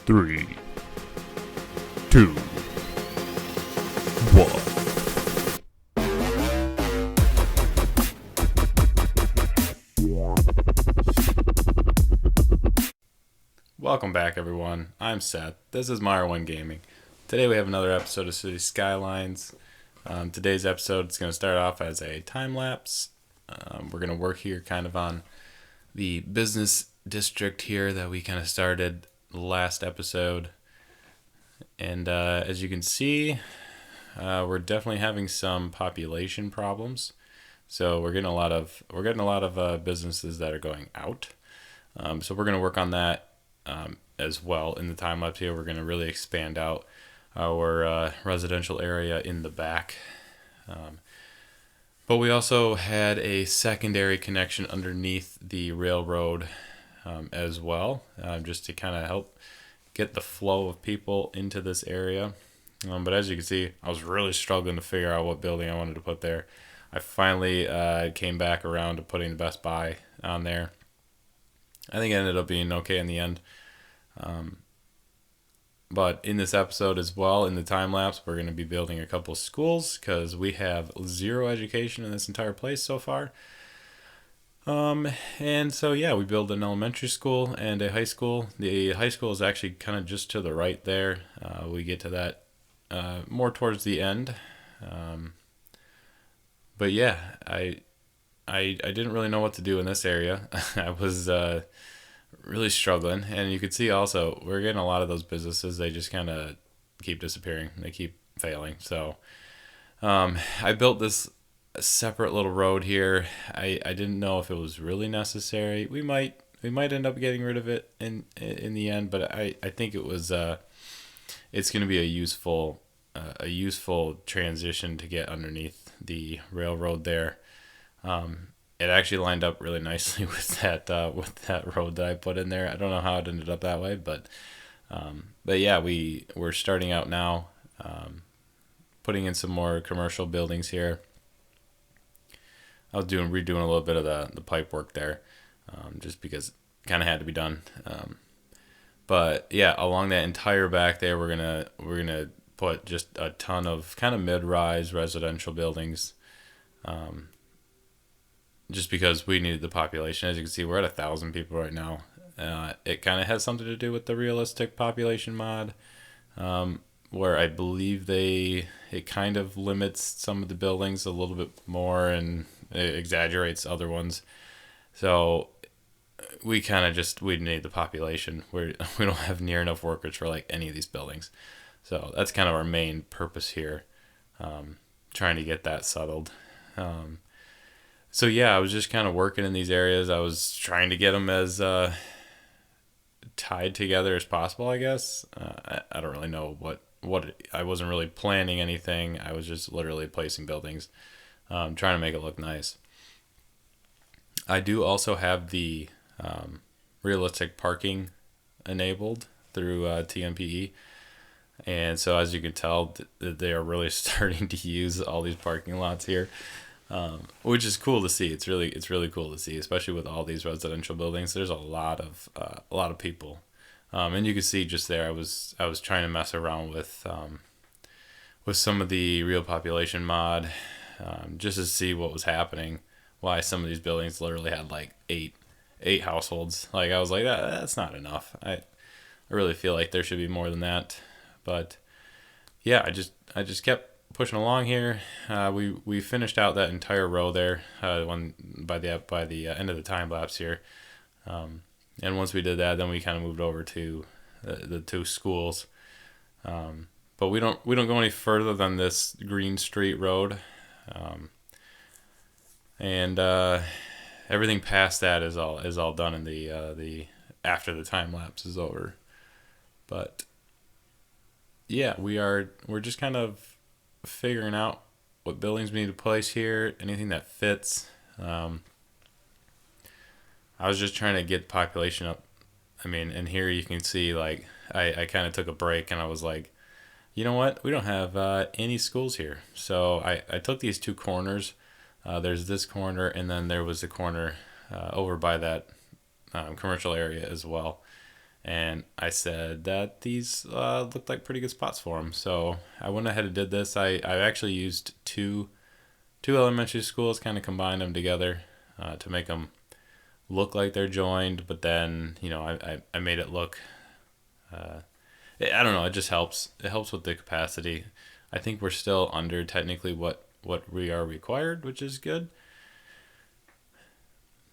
3, 2, 1. Welcome back, everyone. I'm Seth. This is Meyer One Gaming. Today we have another episode of City Skylines. Today's episode is going to start off as a time-lapse. We're going to work here kind of on the business district here that we kind of started last episode. And as you can see, we're definitely having some population problems. So we're getting a lot of businesses that are going out. So we're going to work on that as well in the time lapse here. We're going to really expand out our residential area in the back. But we also had a secondary connection underneath the railroad as well, just to kind of help get the flow of people into this area. But as you can see, I was really struggling to figure out what building I wanted to put there. I finally came back around to putting the Best Buy on there. I think it ended up being okay in the end. But in this episode as well, in the time-lapse, we're going to be building a couple of schools because we have zero education in this entire place so far. And so, yeah, we built an elementary school and a high school. The high school is actually kind of just to the right there. We get to that more towards the end. But yeah, I didn't really know what to do in this area. I was really struggling, and you could see also we're getting a lot of those businesses. They just kind of keep disappearing. They keep failing. So I built this separate little road here. I didn't know if it was really necessary. We might end up getting rid of it in the end, but I think it was it's going to be a useful transition to get underneath the railroad there. It actually lined up really nicely with that road that I put in there. I don't know how it ended up that way, but yeah, we're starting out now, putting in some more commercial buildings here. I was redoing a little bit of the pipe work there, just because it kind of had to be done. But yeah, along that entire back there, we're gonna put just a ton of kind of mid-rise residential buildings. Just because we needed the population. As you can see, we're at 1,000 people right now. It kind of has something to do with the realistic population mod, where I believe it kind of limits some of the buildings a little bit more and it exaggerates other ones. So we kind of we need the population. We don't have near enough workers for like any of these buildings. So that's kind of our main purpose here, trying to get that settled. So yeah, I was just kind of working in these areas. I was trying to get them as tied together as possible, I guess. I don't really know I wasn't really planning anything. I was just literally placing buildings, trying to make it look nice. I do also have the realistic parking enabled through TMPE. And so as you can tell, they are really starting to use all these parking lots here. Which is cool to see. It's really cool to see, especially with all these residential buildings. There's a lot of people, and you can see just there. I was trying to mess around with some of the real population mod, just to see what was happening. Why some of these buildings literally had like eight households. Like I was like, that's not enough. I really feel like there should be more than that. But yeah, I just kept pushing along here. We finished out that entire row there by the end of the time lapse here, and once we did that, then we kind of moved over to the two schools. But we don't go any further than this Green Street Road, and everything past that is all done in the after the time lapse is over. But yeah, we're just kind of figuring out what buildings we need to place here, anything that fits. I was just trying to get population up. I mean, and here you can see, like, I kind of took a break and I was like, you know what? We don't have any schools here. So I took these two corners. There's this corner, and then there was a corner over by that commercial area as well. and I said that these looked like pretty good spots for them. So I went ahead and did this. I actually used two elementary schools, kind of combined them together to make them look like they're joined, but then I made it look. I don't know. It just helps. It helps with the capacity. I think we're still under technically what we are required, which is good.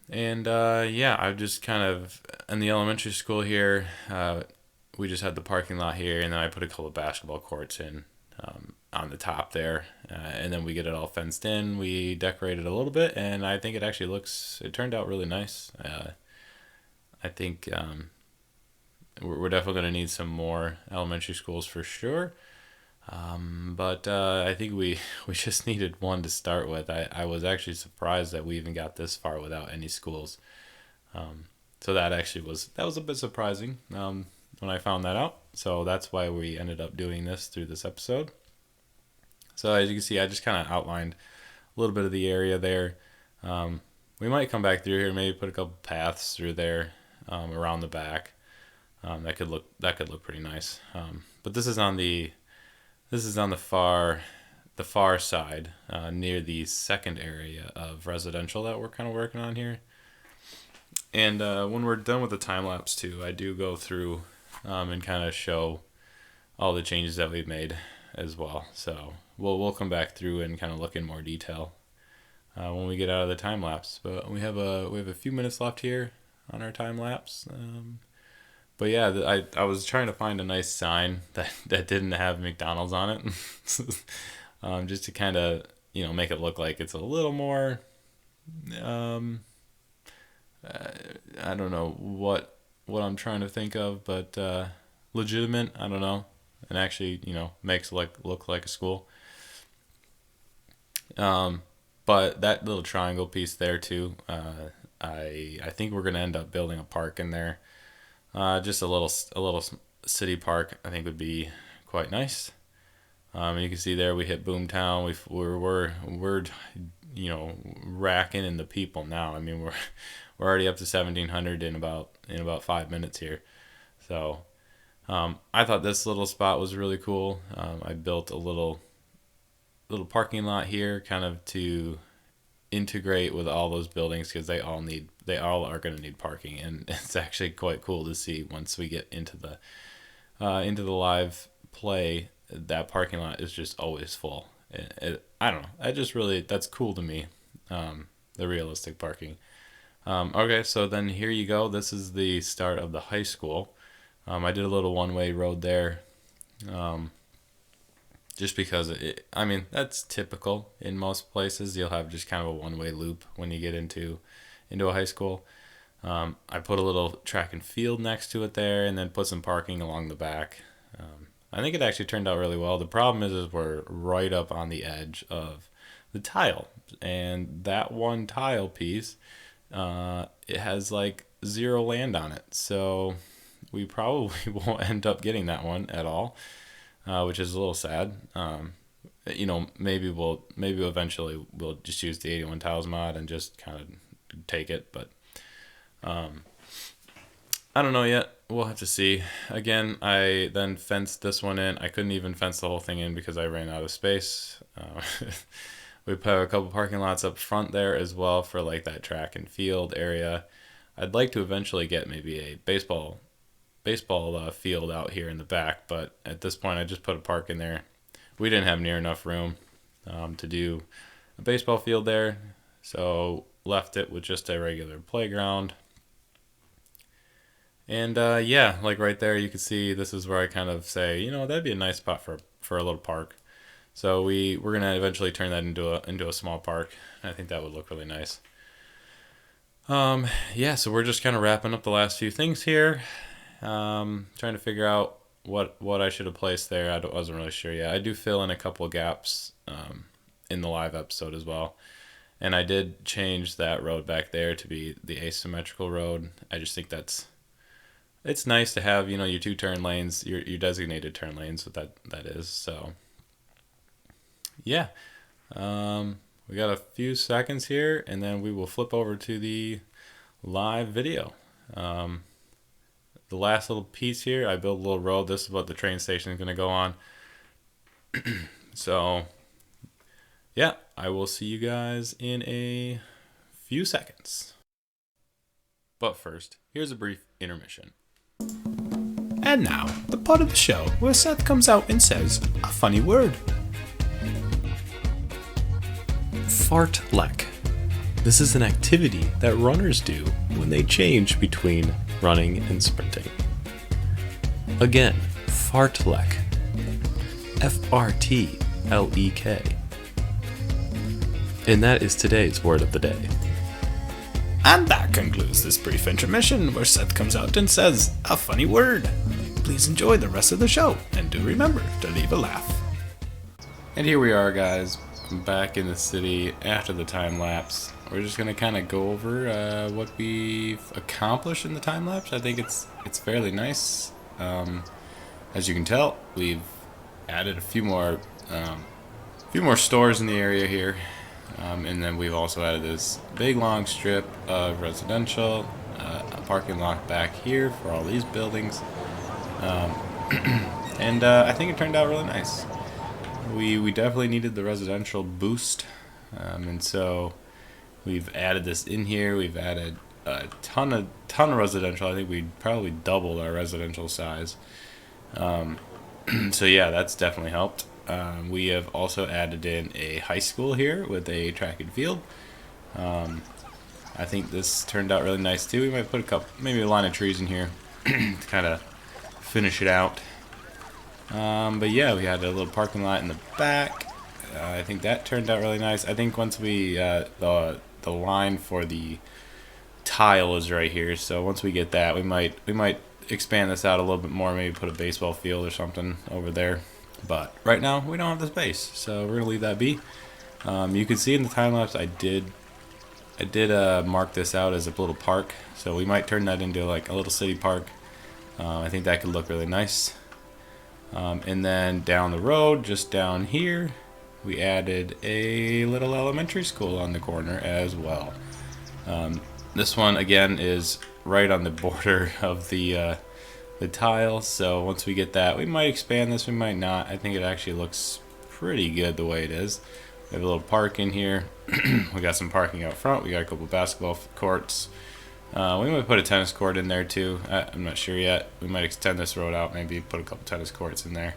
And yeah, I've just kind of in the elementary school here. We just had the parking lot here, and then I put a couple of basketball courts in on the top there, and then we get it all fenced in. We decorated a little bit, and I think it actually looks. It turned out really nice. I think we're definitely going to need some more elementary schools for sure. But I think we just needed one to start with. I was actually surprised that we even got this far without any schools. So that actually was a bit surprising when I found that out. So that's why we ended up doing this through this episode. So as you can see, I just kind of outlined a little bit of the area there. We might come back through here, maybe put a couple paths through there around the back. That could look pretty nice. But this is on the far side near the second area of residential that we're kind of working on here. And when we're done with the time lapse too, I do go through and kind of show all the changes that we've made as well. So we'll come back through and kind of look in more detail when we get out of the time lapse. But we have a few minutes left here on our time lapse. But yeah, I was trying to find a nice sign that didn't have McDonald's on it, just to kind of make it look like it's a little more. I don't know what I'm trying to think of, but legitimate. I don't know, and actually makes look like a school. But that little triangle piece there too. I think we're gonna end up building a park in there. Just a little city park I think would be quite nice. You can see there we hit Boomtown. We're racking in the people now. I mean we're already up to 1,700 in about 5 minutes here. So I thought this little spot was really cool. I built a little parking lot here, kind of to integrate with all those buildings because they all are going to need parking, and it's actually quite cool to see once we get into the live play. That parking lot is just always full. I don't know. That's cool to me. The realistic parking. Okay, so then here you go. This is the start of the high school. I did a little one-way road there. Just because that's typical in most places. You'll have just kind of a one-way loop when you get into a high school. I put a little track and field next to it there, and then put some parking along the back. I think it actually turned out really well. The problem is we're right up on the edge of the tile, and that one tile piece, it has like zero land on it, so we probably won't end up getting that one at all. Which is a little sad. Maybe eventually we'll just use the 81 tiles mod and just kind of take it, but I don't know yet. We'll have to see. Again, I then fenced this one in. I couldn't even fence the whole thing in because I ran out of space. We put a couple parking lots up front there as well for like that track and field area. I'd like to eventually get maybe a baseball field out here in the back, but at this point I just put a park in there. We didn't have near enough room to do a baseball field there, so left it with just a regular playground. And yeah, like right there you can see this is where I kind of say, that'd be a nice spot for a little park. So we're gonna eventually turn that into a small park. I think that would look really nice. Yeah, so we're just kind of wrapping up the last few things here. Trying to figure out what I should have placed there. I wasn't really sure yet. I do fill in a couple of gaps in the live episode as well. And I did change that road back there to be the asymmetrical road. I just think it's nice to have, your two turn lanes, your designated turn lanes, what that is. So, yeah. We got a few seconds here, and then we will flip over to the live video. the last little piece here, I built a little road. This is what the train station is going to go on. So, yeah, I will see you guys in a few seconds. But first, here's a brief intermission. And now, the part of the show where Seth comes out and says a funny word. Fartlek. This is an activity that runners do when they change between running and sprinting. Again, fartlek. F-R-T-L-E-K. And that is today's word of the day. And that concludes this brief intermission where Seth comes out and says a funny word. Please enjoy the rest of the show, and do remember to leave a laugh. And here we are, guys, back in the city after the time lapse. We're just gonna kind of go over what we've accomplished in the time lapse. I think it's fairly nice. As you can tell, we've added a few more stores in the area here, and then we've also added this big long strip of residential, a parking lot back here for all these buildings, and I think it turned out really nice. We definitely needed the residential boost, and so we've added this in here. We've added a ton of residential. I think we probably doubled our residential size. So yeah, that's definitely helped. We have also added in a high school here with a track and field. I think this turned out really nice too. We might put maybe a line of trees in here to kind of finish it out. But yeah, we had a little parking lot in the back. I think that turned out really nice. I think once we the line for the tile is right here, so once we get that, we might expand this out a little bit more. Maybe put a baseball field or something over there. But right now we don't have the space, so we're gonna leave that be. You can see in the time lapse I did mark this out as a little park, so we might turn that into like a little city park. I think that could look really nice. And then down the road, just down here, we added a little elementary school on the corner as well. This one again is right on the border of the tile, so once we get that, we might expand this, we might not. I think it actually looks pretty good the way it is. We have a little park in here. We got some parking out front. We got a couple basketball courts. We might put a tennis court in there too. I'm not sure yet. We might extend this road out, maybe put a couple tennis courts in there.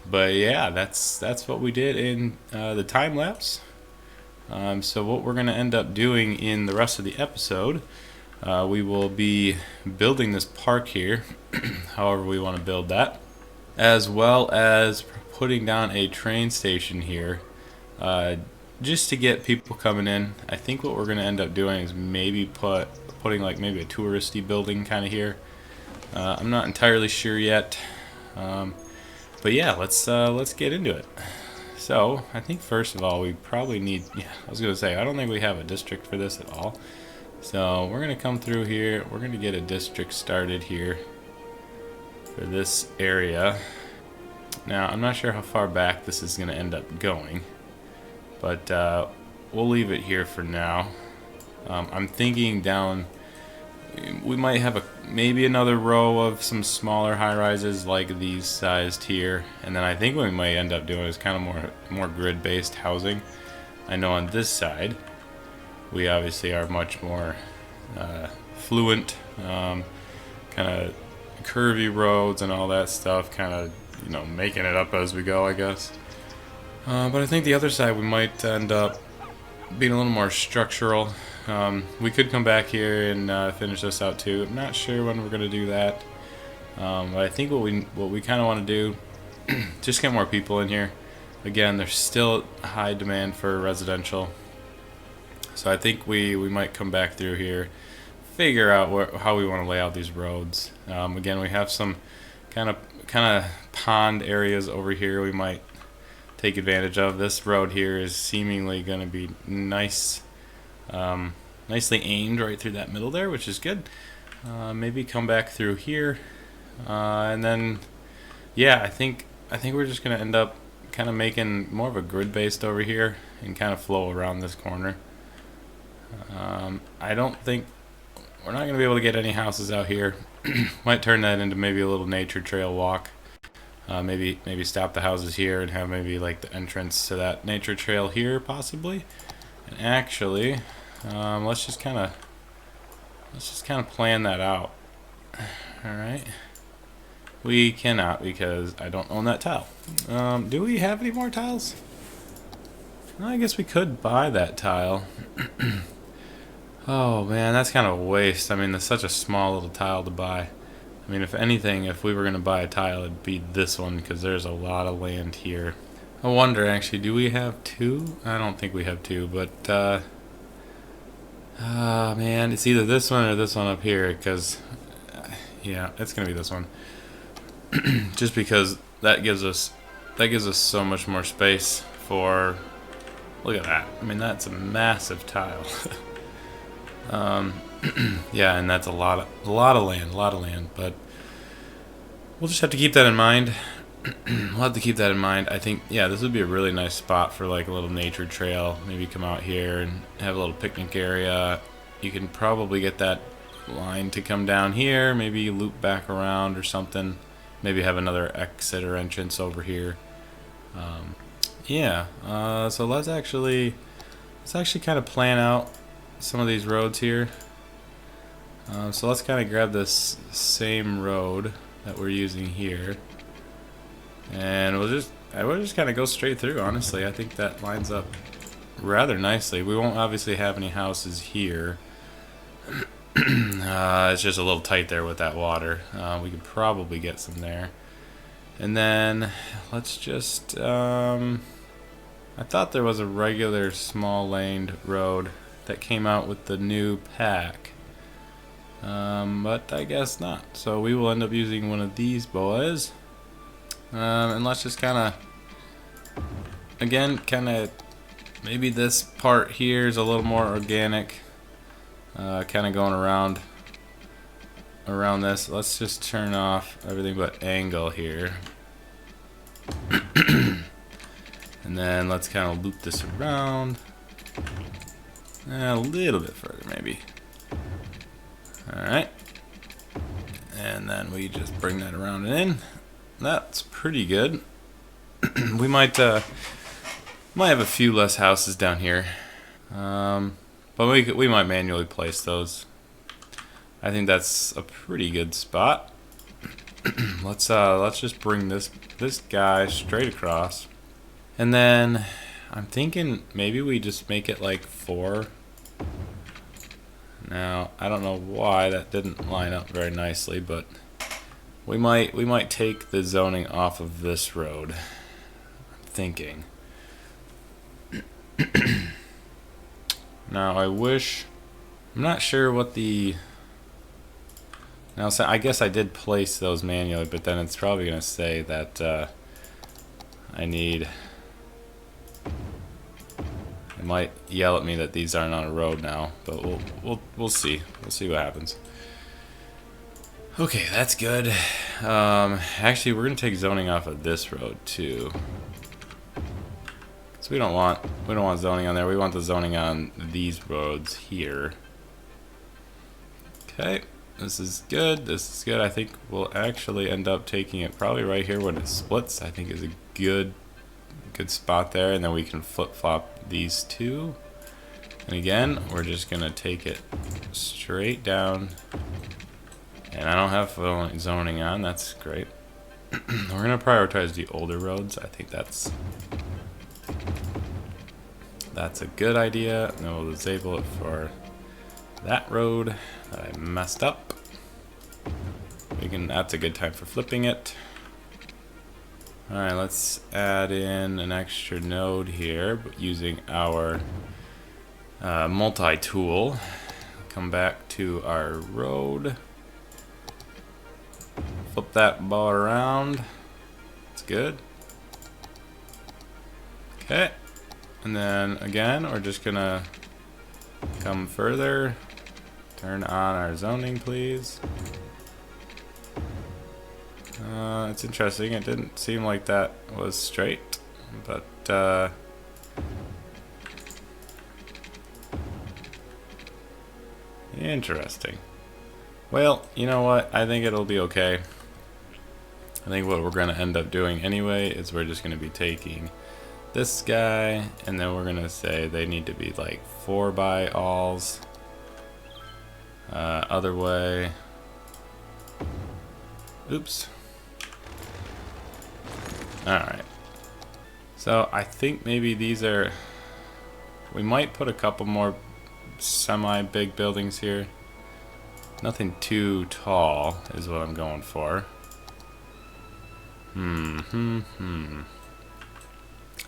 But yeah, that's what we did in the time lapse. So what we're going to end up doing in the rest of the episode, we will be building this park here, however we want to build that, as well as putting down a train station here, just to get people coming in. I think what we're going to end up doing is maybe putting like maybe a touristy building kind of here. I'm not entirely sure yet, but yeah, let's get into it. So I think first of all we probably need, I was going to say, I don't think we have a district for this at all. So we're going to come through here, we're going to get a district started here for this area. Now I'm not sure how far back this is going to end up going, but we'll leave it here for now. I'm thinking down, we might have maybe another row of some smaller high-rises like these sized here, and then I think what we might end up doing is kind of more grid-based housing. I know on this side we obviously are much more fluent, kind of curvy roads and all that stuff, kind of making it up as we go, I guess. But I think the other side we might end up being a little more structural. We could come back here and finish this out too. I'm not sure when we're going to do that, but I think what we kind of want to do, just get more people in here. Again, there's still high demand for residential, so I think we might come back through here, figure out how we want to lay out these roads. Again, we have some kind of pond areas over here we might take advantage of. This road here is seemingly going to be nice, nicely aimed right through that middle there, which is good. Maybe come back through here, and then yeah, I think we're just going to end up kind of making more of a grid based over here and kind of flow around this corner. I don't think we're not gonna be able to get any houses out here. Might turn that into maybe a little nature trail walk. Maybe stop the houses here and have maybe like the entrance to that nature trail here possibly. And actually, let's just kind of plan that out. All right. We cannot because I don't own that tile. Do we have any more tiles? Well, I guess we could buy that tile. Oh man, that's kind of a waste. I mean, that's such a small little tile to buy. I mean, if anything, if we were going to buy a tile, it'd be this one because there's a lot of land here. I wonder, actually, do we have two? I don't think we have two, but, man, it's either this one or this one up here because, yeah, it's going to be this one. Just because that gives us so much more space for, look at that. I mean, that's a massive tile. Yeah, and that's a lot of land, but we'll just have to keep that in mind. We'll have to keep that in mind. I think, yeah, this would be a really nice spot for like a little nature trail. Maybe come out here and have a little picnic area. You can probably get that line to come down here, maybe loop back around or something. Maybe have another exit or entrance over here. Yeah, so let's actually kind of plan out some of these roads here. So let's kind of grab this same road that we're using here, and we'll just kind of go straight through. Honestly, I think that lines up rather nicely. We won't obviously have any houses here. It's just a little tight there with that water. We could probably get some there. And then let's just I thought there was a regular small laned road that came out with the new pack, but I guess not. So we will end up using one of these boys, and let's just kind of maybe this part here is a little more organic, kind of going around this. Let's just turn off everything but angle here. And then let's kind of loop this around a little bit further maybe. Alright, and then we just bring that around and in. That's pretty good. We might have a few less houses down here, but we might manually place those. I think that's a pretty good spot. Let's just bring this guy straight across, and then I'm thinking maybe we just make it like 4. Now I don't know why that didn't line up very nicely, but we might take the zoning off of this road. I'm thinking. Now I'm not sure what the. Now, so I guess I did place those manually, but then it's probably going to say that I need. It might yell at me that these aren't on a road now, but we'll see. We'll see what happens. Okay, that's good. Actually, we're going to take zoning off of this road too, so we don't want zoning on there. We want the zoning on these roads here. Okay. This is good. This is good. I think we'll actually end up taking it probably right here when it splits. I think is a good spot there, and then we can flip-flop these two. And again, we're just gonna take it straight down. And I don't have zoning on. That's great. We're gonna prioritize the older roads. I think that's a good idea. And then we'll disable it for that road that I messed up. That's a good time for flipping it. Alright, let's add in an extra node here using our multi-tool. Come back to our road. Flip that ball around. It's good. Okay. And then again, we're just gonna come further. Turn on our zoning, please. It's interesting. It didn't seem like that was straight, but interesting. Well, you know what? I think it'll be okay. I think what we're going to end up doing anyway is we're just going to be taking this guy, and then we're going to say they need to be like 4x-alls. Other way. Oops. Alright. So I think maybe these are... We might put a couple more semi-big buildings here. Nothing too tall is what I'm going for.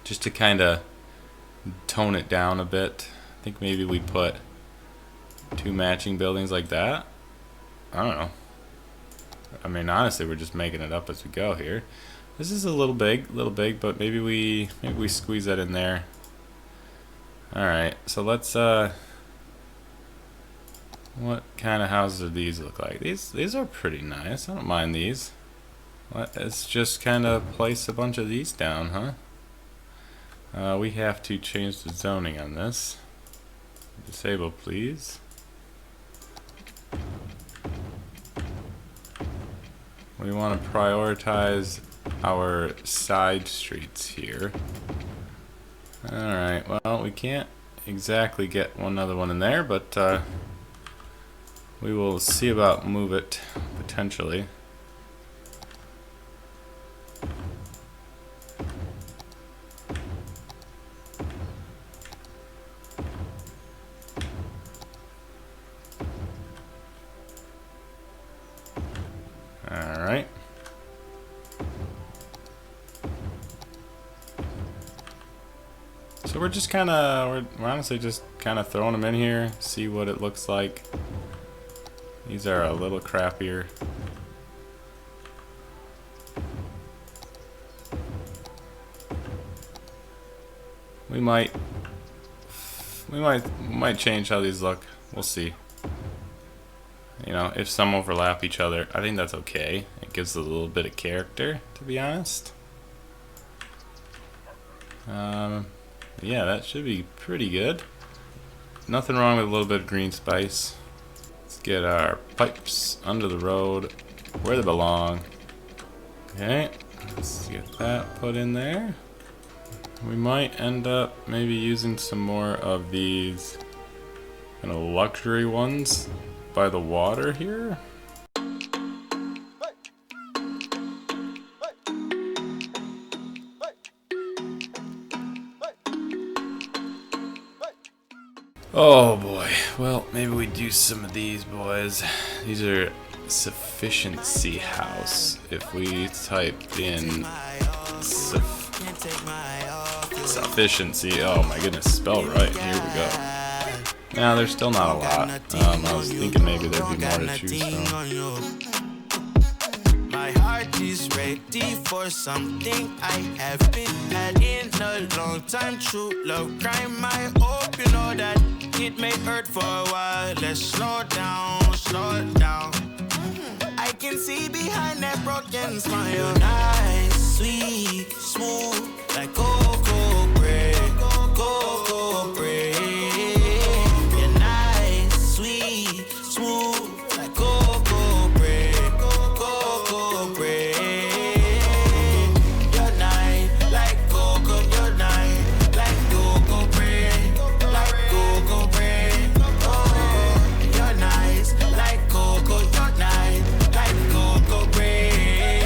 Just to kind of tone it down a bit. I think maybe we put 2 matching buildings like that. I don't know. I mean, honestly, we're just making it up as we go here. This is a little big, but maybe we squeeze that in there. All right, so let's what kind of houses do these look like? These are pretty nice. I don't mind these. Let's just kind of place a bunch of these down, huh? We have to change the zoning on this. Disable, please. We want to prioritize our side streets here. Alright, well, we can't exactly get another one in there, but we will see about move it, potentially. Alright. So we're just kind of, we're honestly just kind of throwing them in here, see what it looks like. These are a little crappier. We might change how these look. We'll see. You know, if some overlap each other, I think that's okay. It gives a little bit of character, to be honest. Yeah, that should be pretty good. Nothing wrong with a little bit of green spice. Let's get our pipes under the road where they belong. Okay, let's get that put in there. We might end up maybe using some more of these kind of luxury ones by the water here. Oh boy, well, maybe we do some of these boys. These are sufficiency house. If we type in sufficiency, oh my goodness, spell right, here we go. Now there's still not a lot. I was thinking maybe there'd be more to choose from. My heart is ready for something I have been had in a long time. True love crime, I hope you know that it may hurt for a while. Let's slow down, slow down. I can see behind that broken smile. Nice, sweet, smooth, like cocoa bread, cocoa bread. You're nice, sweet, smooth, like cocoa bread, cocoa bread. You're nice, like cocoa, you're nice, like cocoa bread, like cocoa bread. Oh, you're nice, like cocoa, you're nice, like cocoa bread,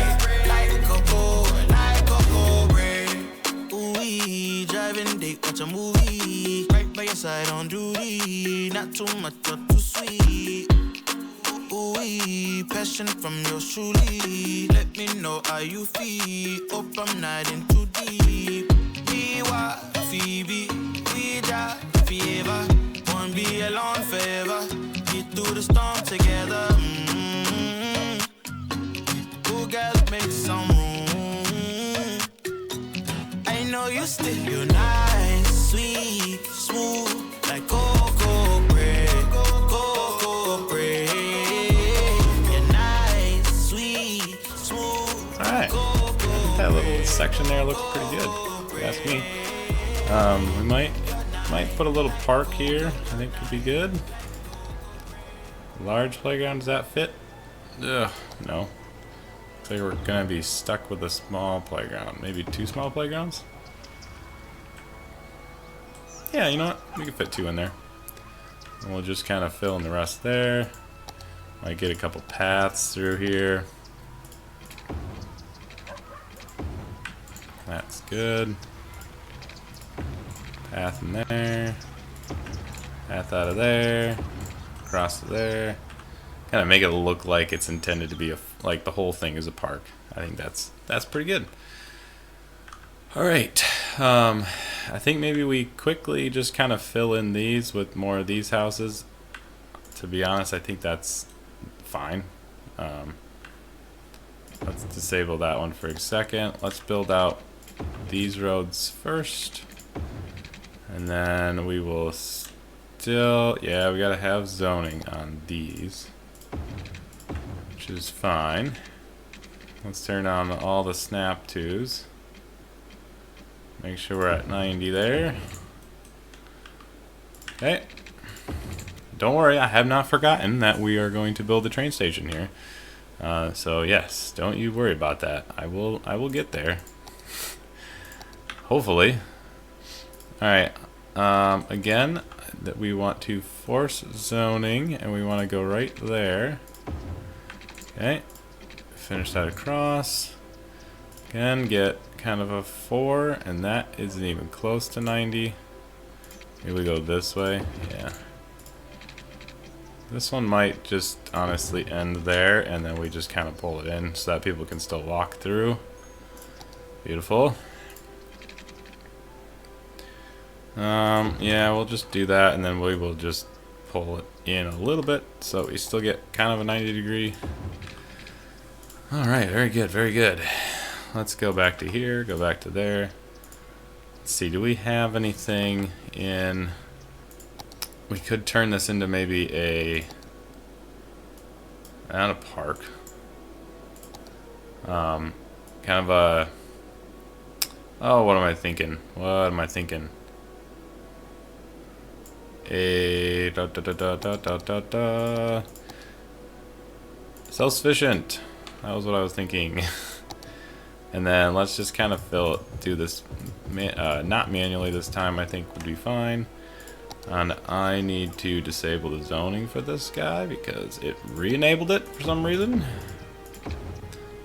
like cocoa bread. Ooh, driving date, watch a movie, right by your side on duty, not too much or too sweet. Ooh, passion from yours truly. Let me know how you feel. Hope I'm not in too deep. We were Phoebe, we die forever. Won't be alone forever. Get through the storm together. Ooh, girls, make some room. I know you still, you're nice, sweet, smooth, like cocoa bread, cocoa bread. You're nice, sweet, smooth. Alright, I think that little section there looks pretty good, if you ask me. We might put a little park here, I think could be good. Large playground, does that fit? Ugh, no. Looks like we're gonna be stuck with a small playground. Maybe 2 small playgrounds? Yeah, you know what? We can fit 2 in there. And we'll just kind of fill in the rest there. Might get a couple paths through here. That's good. Path in there. Path out of there. Across to there. Kind of make it look like it's intended to be like the whole thing is a park. I think that's pretty good. All right. I think maybe we quickly just kind of fill in these with more of these houses. To be honest, I think that's fine. Let's disable that one for a second. Let's build out these roads first. And then we will still, yeah, we gotta have zoning on these, which is fine. Let's turn on all the snap twos. Make sure we're at 90 there. Okay. Don't worry, I have not forgotten that we are going to build a train station here. So yes, don't you worry about that. I will get there. Hopefully. Alright. Again, that we want to force zoning, and we want to go right there. Okay. Finish that across. Again, get kind of a 4, and that isn't even close to 90. Maybe we go this way. Yeah. This one might just honestly end there, and then we just kind of pull it in so that people can still walk through. Beautiful. Yeah, we'll just do that, and then we will just pull it in a little bit so we still get kind of a 90-degree. Alright, very good, very good. Let's go back to here, go back to there. Let's see, do we have anything in... We could turn this into maybe a... Not a park. Kind of a... Oh, what am I thinking? What am I thinking? A... Self-sufficient. That was what I was thinking. And then let's just kind of do this, not manually this time, I think would be fine. And I need to disable the zoning for this guy because it re-enabled it for some reason.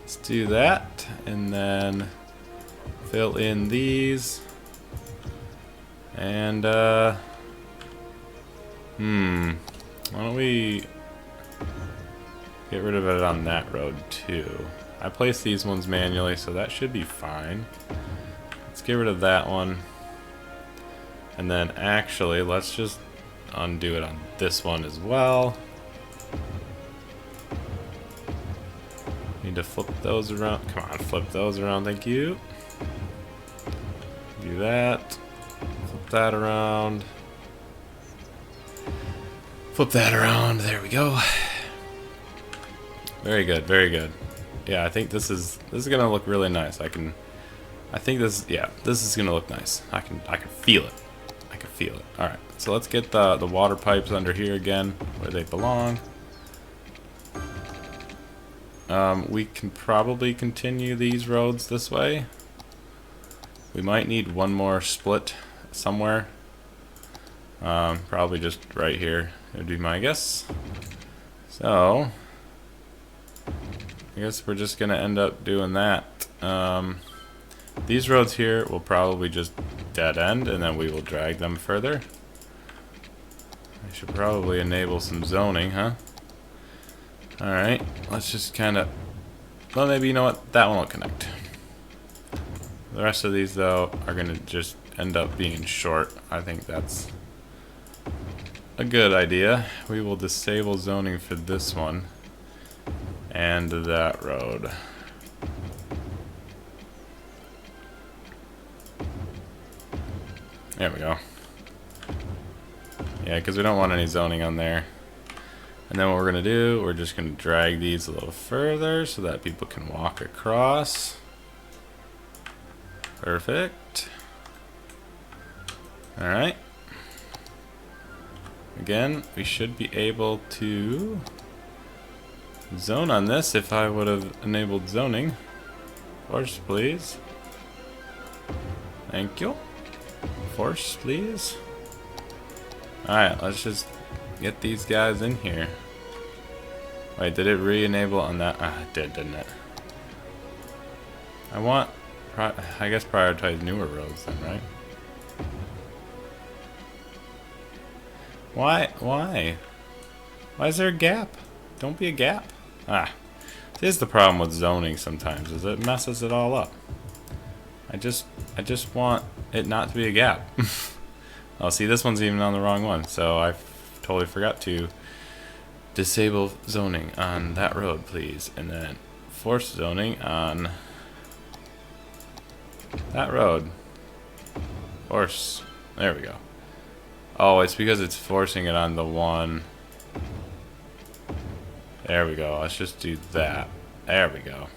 Let's do that, and then fill in these. And, why don't we get rid of it on that road too. I placed these ones manually, so that should be fine. Let's get rid of that one. And then actually, let's just undo it on this one as well. Need to flip those around. Come on, flip those around, thank you. Do that. Flip that around. Flip that around, there we go. Very good, very good. Yeah, I think this is gonna look really nice. I think this is gonna look nice. I can feel it. I can feel it. Alright, so let's get the water pipes under here again, where they belong. We can probably continue these roads this way. We might need one more split somewhere. Probably just right here would be my guess. So I guess we're just gonna end up doing that. These roads here will probably just dead end, and then we will drag them further. I should probably enable some zoning, huh? Alright, let's just kind of... Well, maybe, you know what? That one will connect. The rest of these, though, are going to just end up being short. I think that's a good idea. We will disable zoning for this one and that road. There we go. Yeah, because we don't want any zoning on there. And then what we're going to do, we're just going to drag these a little further so that people can walk across. Perfect. Alright. Again, we should be able to zone on this if I would have enabled zoning. Force, please. Thank you. Force, please. Alright, let's just get these guys in here. Wait, did it re-enable on that? Ah, it did, didn't it? I want, I guess, prioritize newer roads then, right? Why? Why? Why is there a gap? Don't be a gap. Ah. This is the problem with zoning sometimes, is it messes it all up. I just want it not to be a gap. Oh, see, this one's even on the wrong one, so I totally forgot to disable zoning on that road, please, and then force zoning on that road. Force. There we go. Oh, it's because it's forcing it on the one. There we go. Let's just do that. There we go.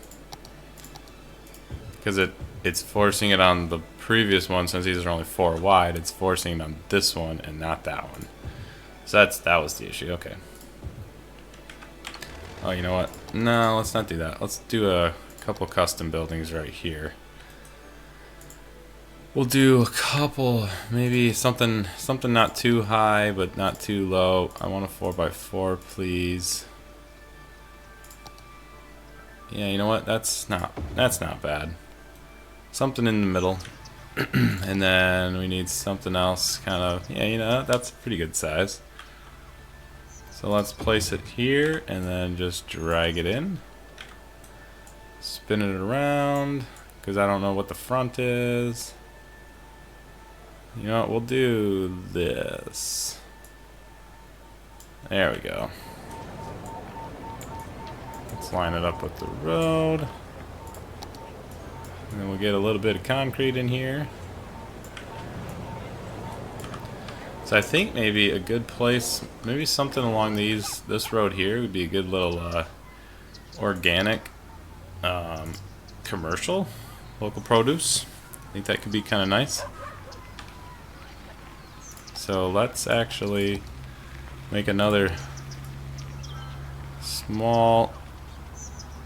Because it's forcing it on the previous one, since these are only 4 wide, it's forcing it on this one and not that one. So that was the issue. Okay. Oh, you know what? No, let's not do that. Let's do a couple custom buildings right here. We'll do a couple, maybe something not too high, but not too low. I want a 4x4, please. Yeah, you know what? That's not bad. Something in the middle. And then we need something else kind of, yeah, you know, that's a pretty good size. So let's place it here and then just drag it in. Spin it around, because I don't know what the front is. You know what, we'll do this. There we go. Let's line it up with the road. And then we'll get a little bit of concrete in here. So I think maybe a good place, maybe something along this road here would be a good little organic commercial, local produce. I think that could be kind of nice. So let's actually make another small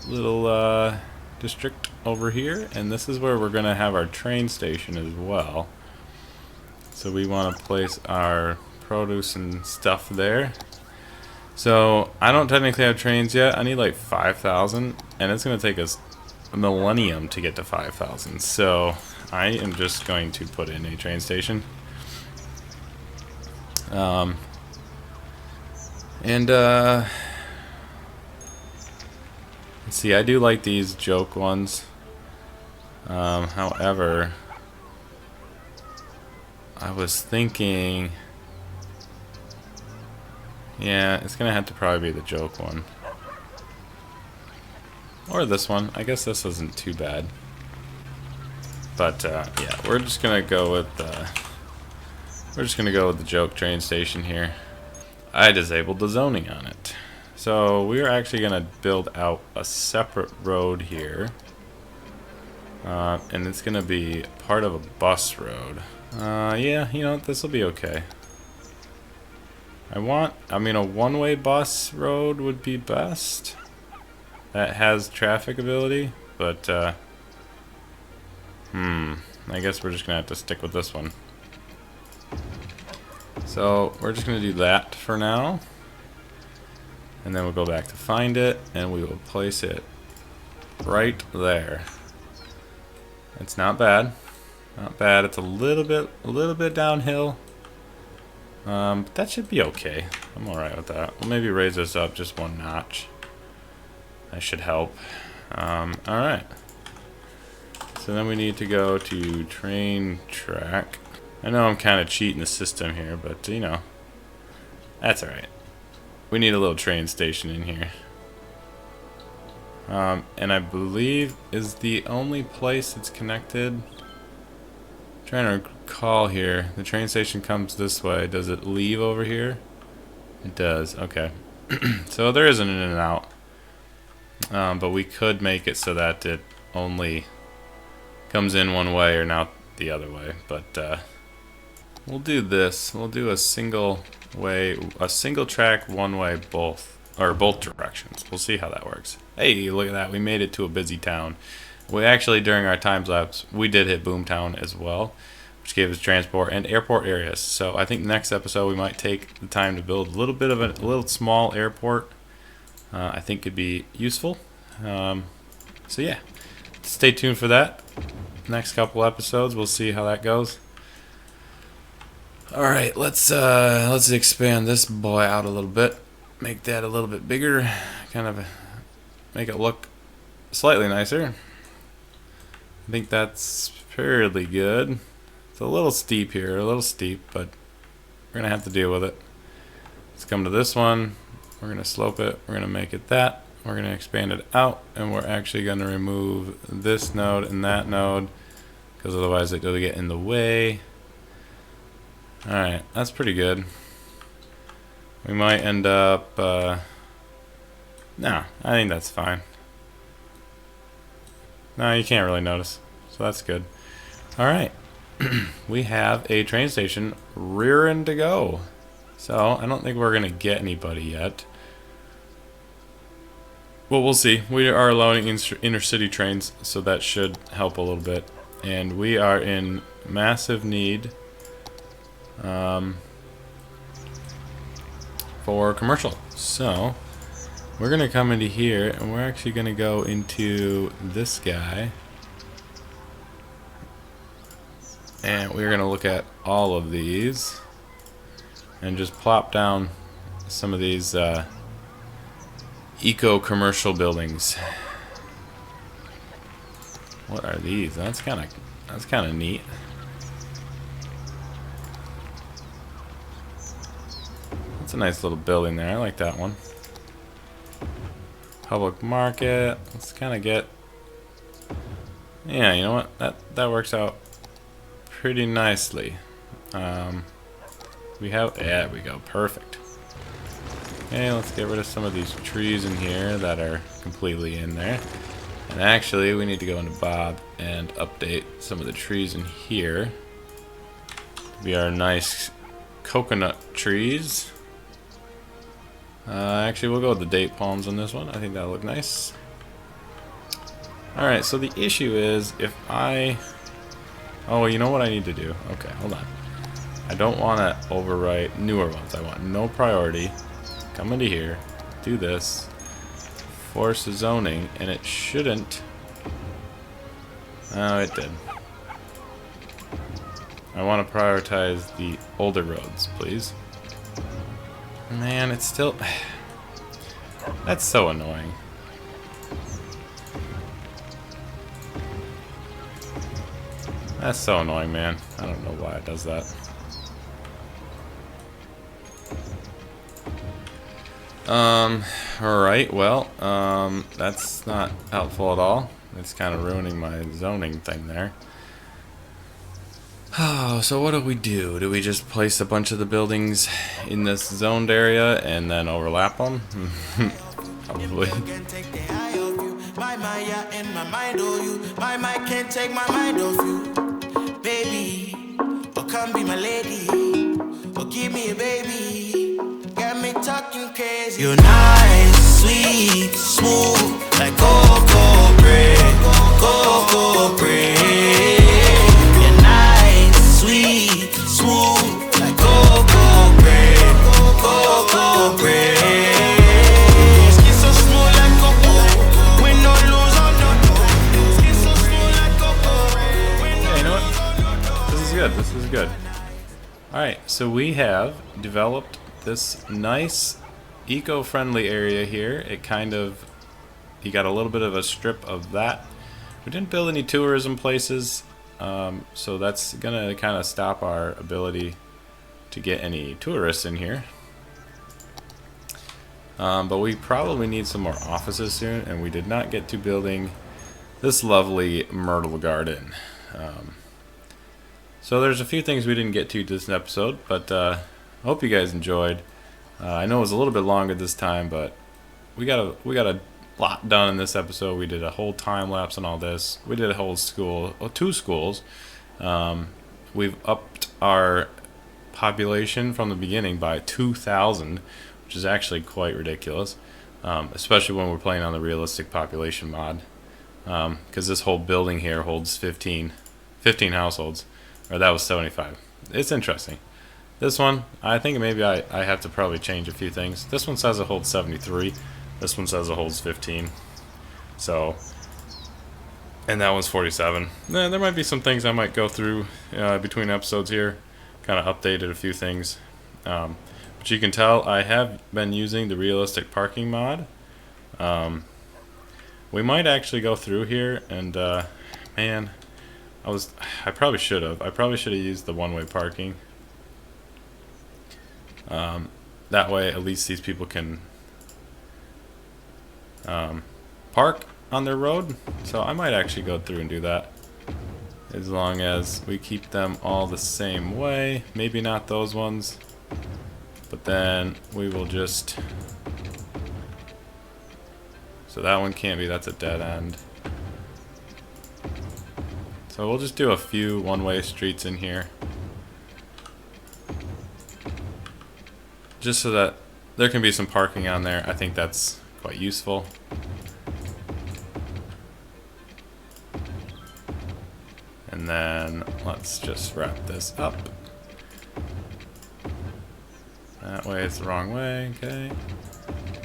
little district over here, and this is where we're going to have our train station as well. So we want to place our produce and stuff there. So I don't technically have trains yet. I need like 5,000, and it's going to take us a millennium to get to 5,000. So I am just going to put in a train station. Let's see, I do like these joke ones. However, I was thinking, yeah, it's gonna have to probably be the joke one. Or this one. I guess this isn't too bad. But yeah, we're just gonna go with the joke train station here. I disabled the zoning on it. So we're actually gonna build out a separate road here. And it's gonna be part of a bus road. Yeah, you know, this will be okay. I mean, a one-way bus road would be best. That has traffic ability, but I guess we're just gonna have to stick with this one. So we're just gonna do that for now, and then we'll go back to find it, and we will place it right there. It's not bad, not bad. It's a little bit downhill, but that should be okay. I'm all right with that. We'll maybe raise this up just 1 notch. That should help. All right. So then we need to go to train track. I know I'm kind of cheating the system here, but you know, that's all right. We need a little train station in here. And I believe is the only place it's connected. I'm trying to recall here. The train station comes this way. Does it leave over here? It does. Okay. So there is an in and out. But we could make it so that it only comes in one way or not the other way. But we'll do this. We'll do a single way, a single track one way both directions. We'll see how that works. Hey, look at that. We made it to a busy town. We actually, during our time lapse, we did hit Boomtown as well, which gave us transport and airport areas. So I think next episode we might take the time to build a little bit of a little small airport. I think could be useful. So yeah, stay tuned for that. Next couple episodes, we'll see how that goes. All right, let's expand this boy out a little bit, make that a little bit bigger, kind of make it look slightly nicer. I think that's fairly good. It's a little steep here, but we're gonna have to deal with it. Let's come to this one. We're gonna slope it. We're gonna make it that. We're gonna expand it out, and we're actually gonna remove this node and that node, because otherwise it'll get in the way. All right, that's pretty good. We might end up. No, I think that's fine. No, you can't really notice, so that's good. All right, we have a train station rearing to go. So I don't think we're gonna get anybody yet. Well, we'll see. We are loading intercity trains, so that should help a little bit. And we are in massive need for commercial. So we're gonna come into here, and we're actually gonna go into this guy, and we're gonna look at all of these and just plop down some of these eco-commercial buildings. What are these? That's kind of neat. That's a nice little building there. I like that one. Public market. Let's kind of get. Yeah, you know what? That works out pretty nicely. We have. Yeah, we go. Perfect. Okay, let's get rid of some of these trees in here that are completely in there. And actually, we need to go into Bob and update some of the trees in here to be our nice coconut trees. Actually, we'll go with the date palms on this one. I think that'll look nice. Alright, so the issue is if I... Oh, you know what I need to do? Okay, hold on. I don't want to overwrite newer ones. I want no priority. Come into here, do this, force zoning, and it shouldn't. Oh, it did. I want to prioritize the older roads, please. Man, it's still... That's so annoying. That's so annoying, man. I don't know why it does that. Alright, well, that's not helpful at all. It's kind of ruining my zoning thing there. Oh, so what do we do? Do we just place a bunch of the buildings in this zoned area and then overlap them? Probably. My mind can't take my mind off you, baby. Or come be my lady, or give me a baby. Got me talking crazy. You're nice, sweet, smooth, like cocoa bread, cocoa bread. You're nice, sweet, smooth, like cocoa bread, cocoa bread. Skin so smooth like cocoa, when no lose on no. Skin so smooth like cocoa. Yeah, you know what? This is good. This is good. All right, so we have developed this nice eco-friendly area here. It kind of, you got a little bit of a strip of that. We didn't build any tourism places, so that's gonna kind of stop our ability to get any tourists in here. But we probably need some more offices soon, and we did not get to building this lovely myrtle garden. So there's a few things we didn't get to this episode, but I hope you guys enjoyed. I know it was a little bit longer this time, but we got a lot done in this episode. We did a whole time lapse on all this. We did a whole school, well, 2 schools. We've upped our population from the beginning by 2,000, which is actually quite ridiculous, especially when we're playing on the realistic population mod, because this whole building here holds 15 households, or that was 75. It's interesting. This one, I think maybe I have to probably change a few things. This one says it holds 73. This one says it holds 15. So, and that one's 47. There might be some things I might go through between episodes here. Kind of updated a few things. But you can tell I have been using the realistic parking mod. We might actually go through here and, man, I probably should have. I probably should have used the one-way parking. That way, at least these people can park on their road. So I might actually go through and do that, as long as we keep them all the same way. Maybe not those ones, but then we will just. So that one can't be. That's a dead end. So we'll just do a few one-way streets in here, just so that there can be some parking on there. I think that's quite useful. And then let's just wrap this up. That way it's the wrong way, okay.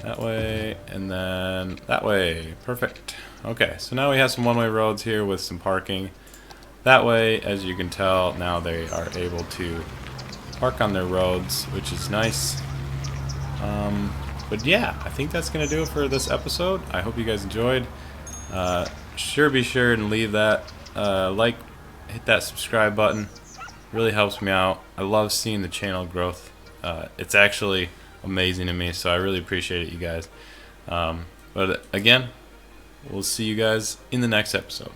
That way, and then that way. Perfect. Okay, so now we have some one-way roads here with some parking. That way, as you can tell, now they are able to park on their roads, which is nice. But yeah, I think that's going to do it for this episode. I hope you guys enjoyed. Be sure and leave that like, hit that subscribe button. Really helps me out. I love seeing the channel growth. It's actually amazing to me, so I really appreciate it, you guys. But again, we'll see you guys in the next episode.